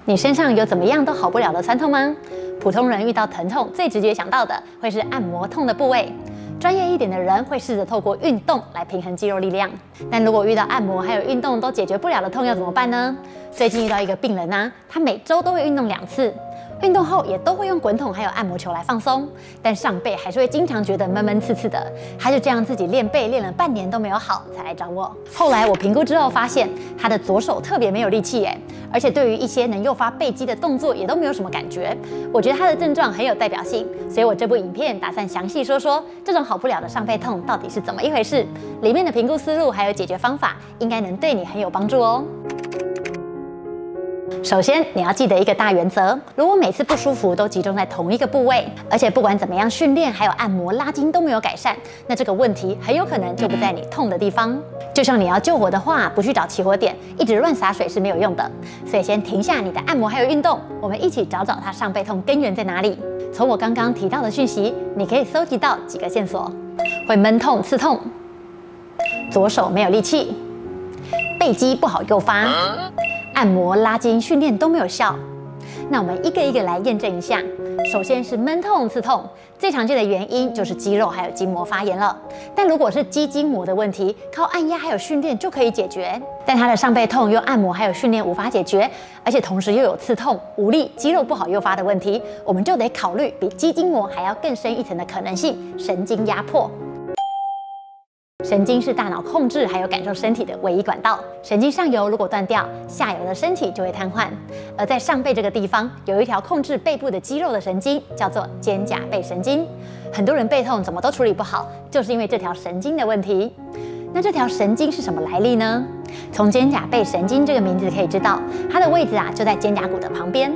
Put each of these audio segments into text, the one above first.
你身上有怎么样都好不了的酸痛吗？普通人遇到疼痛，最直觉想到的会是按摩痛的部位。专业一点的人会试着透过运动来平衡肌肉力量。但如果遇到按摩还有运动都解决不了的痛，要怎么办呢？最近遇到一个病人啊，他每周都会运动2次。运动后也都会用滚筒还有按摩球来放松，但上背还是会经常觉得闷闷刺刺的。他就这样自己练背练了半年都没有好，才来找我。后来我评估之后发现，他的左手特别没有力气耶，而且对于一些能诱发背肌的动作也都没有什么感觉。我觉得他的症状很有代表性，所以我这部影片打算详细说说这种好不了的上背痛到底是怎么一回事，里面的评估思路还有解决方法，应该能对你很有帮助哦。首先，你要记得一个大原则：如果每次不舒服都集中在同一个部位，而且不管怎么样训练，还有按摩、拉筋都没有改善，那这个问题很有可能就不在你痛的地方。就像你要救火的话，不去找起火点，一直乱洒水是没有用的。所以先停下你的按摩还有运动，我们一起找找它上背痛根源在哪里。从我刚刚提到的讯息，你可以搜集到几个线索：会闷痛、刺痛，左手没有力气，背肌不好诱发。按摩、拉筋、训练都没有效，那我们一个一个来验证一下。首先是闷痛、刺痛，最常见的原因就是肌肉还有筋膜发炎了。但如果是肌筋膜的问题，靠按压还有训练就可以解决。但他的上背痛用按摩还有训练无法解决，而且同时又有刺痛、无力、肌肉不好诱发的问题，我们就得考虑比肌筋膜还要更深一层的可能性——神经压迫。神经是大脑控制还有感受身体的唯一管道。神经上游如果断掉，下游的身体就会瘫痪。而在上背这个地方，有一条控制背部的肌肉的神经，叫做肩胛背神经。很多人背痛怎么都处理不好，就是因为这条神经的问题。那这条神经是什么来历呢？从肩胛背神经这个名字可以知道，它的位置啊就在肩胛骨的旁边，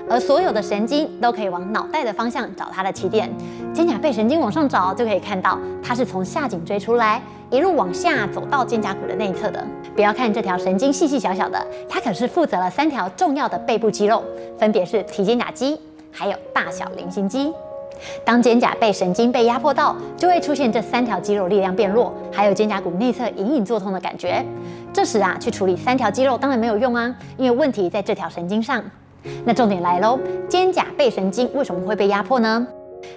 而所有的神经都可以往脑袋的方向找它的起点。肩胛背神经往上找，就可以看到它是从下颈椎出来，一路往下走到肩胛骨的内侧的。不要看这条神经细细小小的，它可是负责了3条重要的背部肌肉，分别是提肩胛肌，还有大小菱形肌。当肩胛背神经被压迫到，就会出现这3条肌肉力量变弱，还有肩胛骨内侧隐隐作痛的感觉。这时啊，去处理3条肌肉当然没有用啊，因为问题在这条神经上。那重点来喽，肩胛背神经为什么会被压迫呢？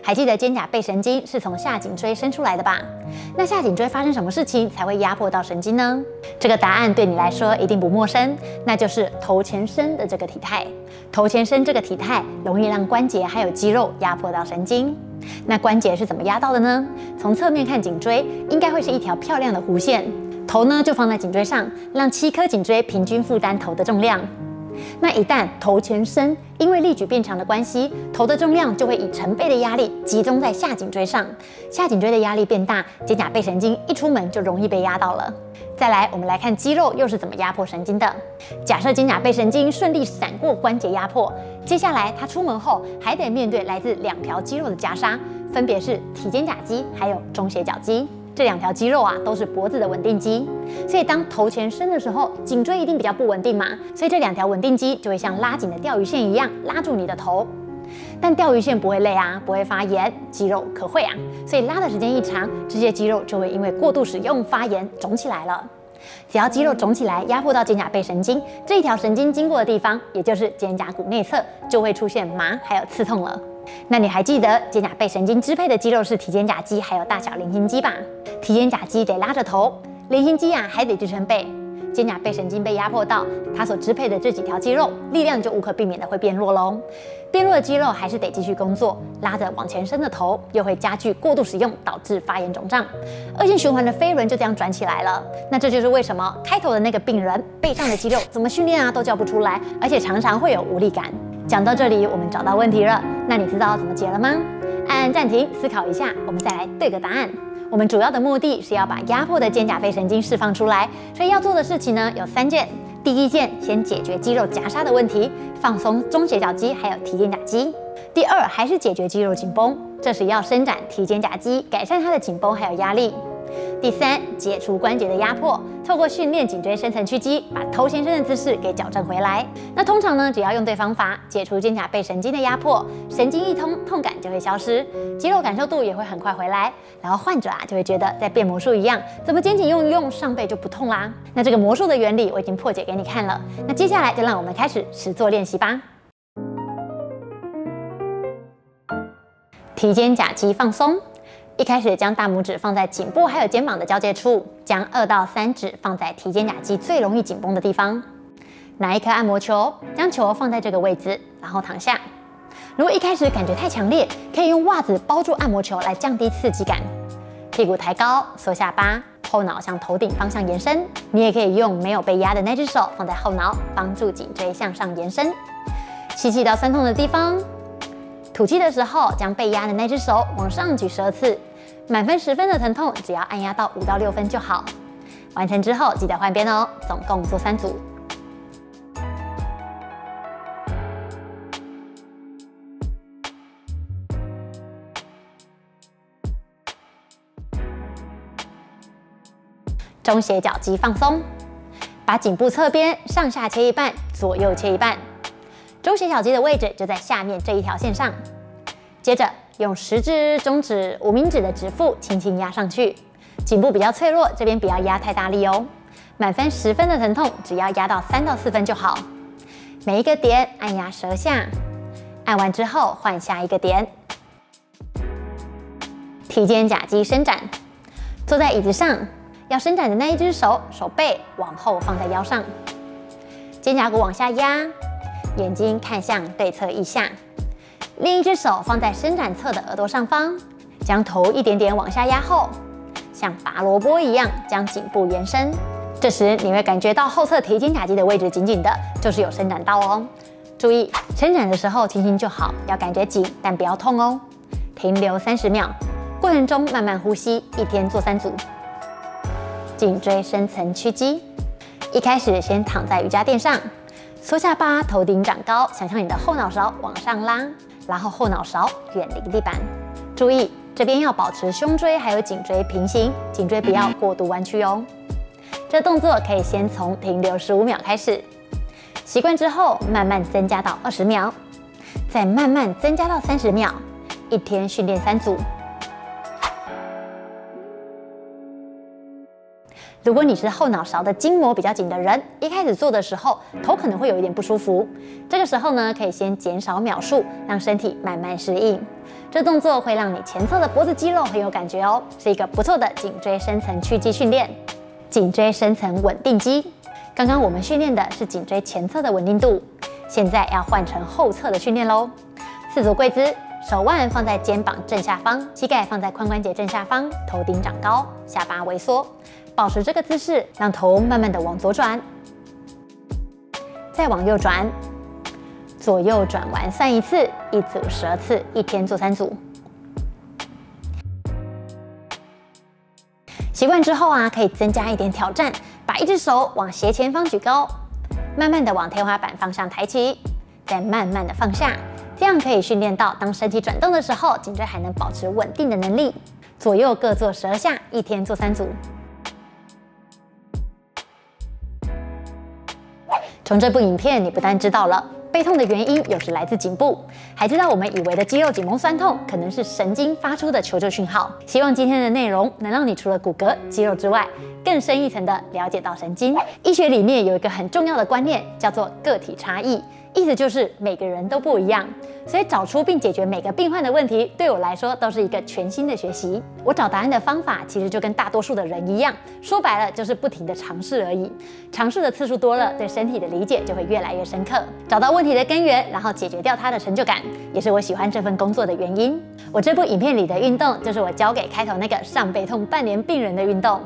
还记得肩胛背神经是从下颈椎伸出来的吧？那下颈椎发生什么事情才会压迫到神经呢？这个答案对你来说一定不陌生，那就是头前伸的这个体态。头前伸这个体态容易让关节还有肌肉压迫到神经。那关节是怎么压到的呢？从侧面看颈椎，应该会是一条漂亮的弧线。头呢就放在颈椎上，让7颗颈椎平均负担头的重量。那一旦头前伸，因为力矩变长的关系，头的重量就会以成倍的压力集中在下颈椎上。下颈椎的压力变大，肩胛背神经一出门就容易被压到了。再来，我们来看肌肉又是怎么压迫神经的。假设肩胛背神经顺利闪过关节压迫，接下来它出门后还得面对来自2条肌肉的夹杀，分别是提肩胛肌还有中斜角肌。这2条肌肉啊，都是脖子的稳定肌，所以当头前伸的时候，颈椎一定比较不稳定嘛，所以这2条稳定肌就会像拉紧的钓鱼线一样拉住你的头。但钓鱼线不会累啊，不会发炎，肌肉可会啊，所以拉的时间一长，这些肌肉就会因为过度使用发炎肿起来了。只要肌肉肿起来，压迫到肩胛背神经这一条神经经过的地方，也就是肩胛骨内侧，就会出现麻还有刺痛了。那你还记得肩胛背神经支配的肌肉是提肩胛肌还有大小菱形肌吧？提肩胛肌得拉着头，菱形肌啊还得支撑背。肩胛背神经被压迫到，它所支配的这几条肌肉力量就无可避免的会变弱喽。变弱的肌肉还是得继续工作，拉着往前伸的头，又会加剧过度使用，导致发炎肿胀，恶性循环的飞轮就这样转起来了。那这就是为什么开头的那个病人背上的肌肉怎么训练啊都叫不出来，而且常常会有无力感。讲到这里，我们找到问题了，那你知道怎么解了吗？按暂停思考一下，我们再来对个答案。我们主要的目的是要把压迫的肩胛背神经释放出来，所以要做的事情呢有3件。第1件，先解决肌肉夹杀的问题，放松中斜角肌还有提肩胛肌。第2，还是解决肌肉紧绷，这时要伸展提肩胛肌，改善它的紧绷还有压力。第3，解除关节的压迫，透过训练颈椎深层屈肌，把头前伸的姿势给矫正回来。那通常呢，只要用对方法，解除肩胛背神经的压迫，神经一通，痛感就会消失，肌肉感受度也会很快回来，然后患者就会觉得在变魔术一样，怎么肩颈用一用，上背就不痛啦？那这个魔术的原理我已经破解给你看了，那接下来就让我们开始实作练习吧。提肩胛肌放松。一开始将大拇指放在颈部还有肩膀的交界处，将2到3指放在提肩胛肌最容易紧绷的地方。拿一颗按摩球，将球放在这个位置，然后躺下。如果一开始感觉太强烈，可以用袜子包住按摩球来降低刺激感。屁股抬高，缩下巴，后脑向头顶方向延伸。你也可以用没有被压的那只手放在后脑，帮助颈椎向上延伸。吸气到酸痛的地方，吐气的时候将被压的那只手往上举12次。满分10分的疼痛，只要按压到5到6分就好。完成之后记得换边哦，总共做3组。中斜角肌放松，把颈部侧边上下切一半，左右切一半。中斜角肌的位置就在下面这一条线上。接着用食指、中指、无名指的指腹轻轻压上去，颈部比较脆弱，这边不要压太大力哦。满分10分的疼痛，只要压到3到4分就好。每一个点按压10下，按完之后换下一个点。提肩胛肌伸展，坐在椅子上，要伸展的那一只手背往后放在腰上，肩胛骨往下压，眼睛看向对侧腋下。另一只手放在伸展侧的耳朵上方，将头一点点往下压后，像拔萝卜一样将颈部延伸。这时你会感觉到后侧提肩胛肌的位置紧紧的，就是有伸展到哦。注意伸展的时候轻轻就好，要感觉紧但不要痛哦。停留30秒，过程中慢慢呼吸，一天做3组。颈椎深层屈肌，一开始先躺在瑜伽垫上，缩下巴，头顶长高，想象你的后脑勺往上拉。然后后脑勺远离地板，注意这边要保持胸椎还有颈椎平行，颈椎不要过度弯曲哦。这动作可以先从停留15秒开始，习惯之后慢慢增加到20秒，再慢慢增加到30秒，一天训练3组。如果你是后脑勺的筋膜比较紧的人，一开始做的时候头可能会有一点不舒服，这个时候呢，可以先减少秒数，让身体慢慢适应。这动作会让你前侧的脖子肌肉很有感觉哦，是一个不错的颈椎深层屈肌训练。颈椎深层稳定肌，刚刚我们训练的是颈椎前侧的稳定度，现在要换成后侧的训练咯。4组跪姿，手腕放在肩膀正下方，膝盖放在髋关节正下方，头顶长高，下巴微缩。保持这个姿势，让头慢慢的往左转，再往右转，左右转完算1次，一组12次，一天做3组。习惯之后可以增加一点挑战，把一只手往斜前方举高，慢慢的往天花板方向抬起，再慢慢的放下，这样可以训练到当身体转动的时候，颈椎还能保持稳定的能力。左右各做12下，一天做3组。从这部影片，你不但知道了背痛的原因有时来自颈部，还知道我们以为的肌肉紧绷酸痛可能是神经发出的求救讯号。希望今天的内容能让你除了骨骼、肌肉之外，更深一层的了解到神经。医学里面有一个很重要的观念，叫做个体差异，意思就是每个人都不一样。所以找出并解决每个病患的问题，对我来说都是一个全新的学习。我找答案的方法其实就跟大多数的人一样，说白了就是不停的尝试而已。尝试的次数多了，对身体的理解就会越来越深刻。找到问题的根源，然后解决掉它的成就感，也是我喜欢这份工作的原因。我这部影片里的运动，就是我教给开头那个上背痛半年病人的运动。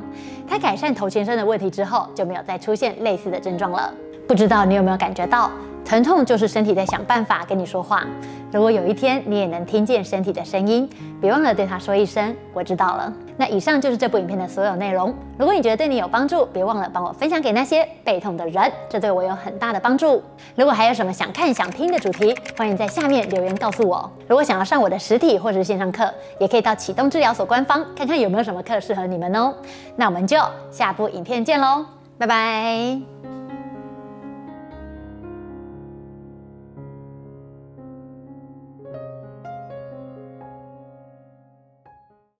他改善头前伸的问题之后，就没有再出现类似的症状了。不知道你有没有感觉到，疼痛就是身体在想办法跟你说话。如果有一天你也能听见身体的声音，别忘了对它说一声“我知道了”。那以上就是这部影片的所有内容。如果你觉得对你有帮助，别忘了帮我分享给那些背痛的人，这对我有很大的帮助。如果还有什么想看想听的主题，欢迎在下面留言告诉我。如果想要上我的实体或者是线上课，也可以到启动治疗所官方看看有没有什么课适合你们哦。那我们就下部影片见喽，拜拜。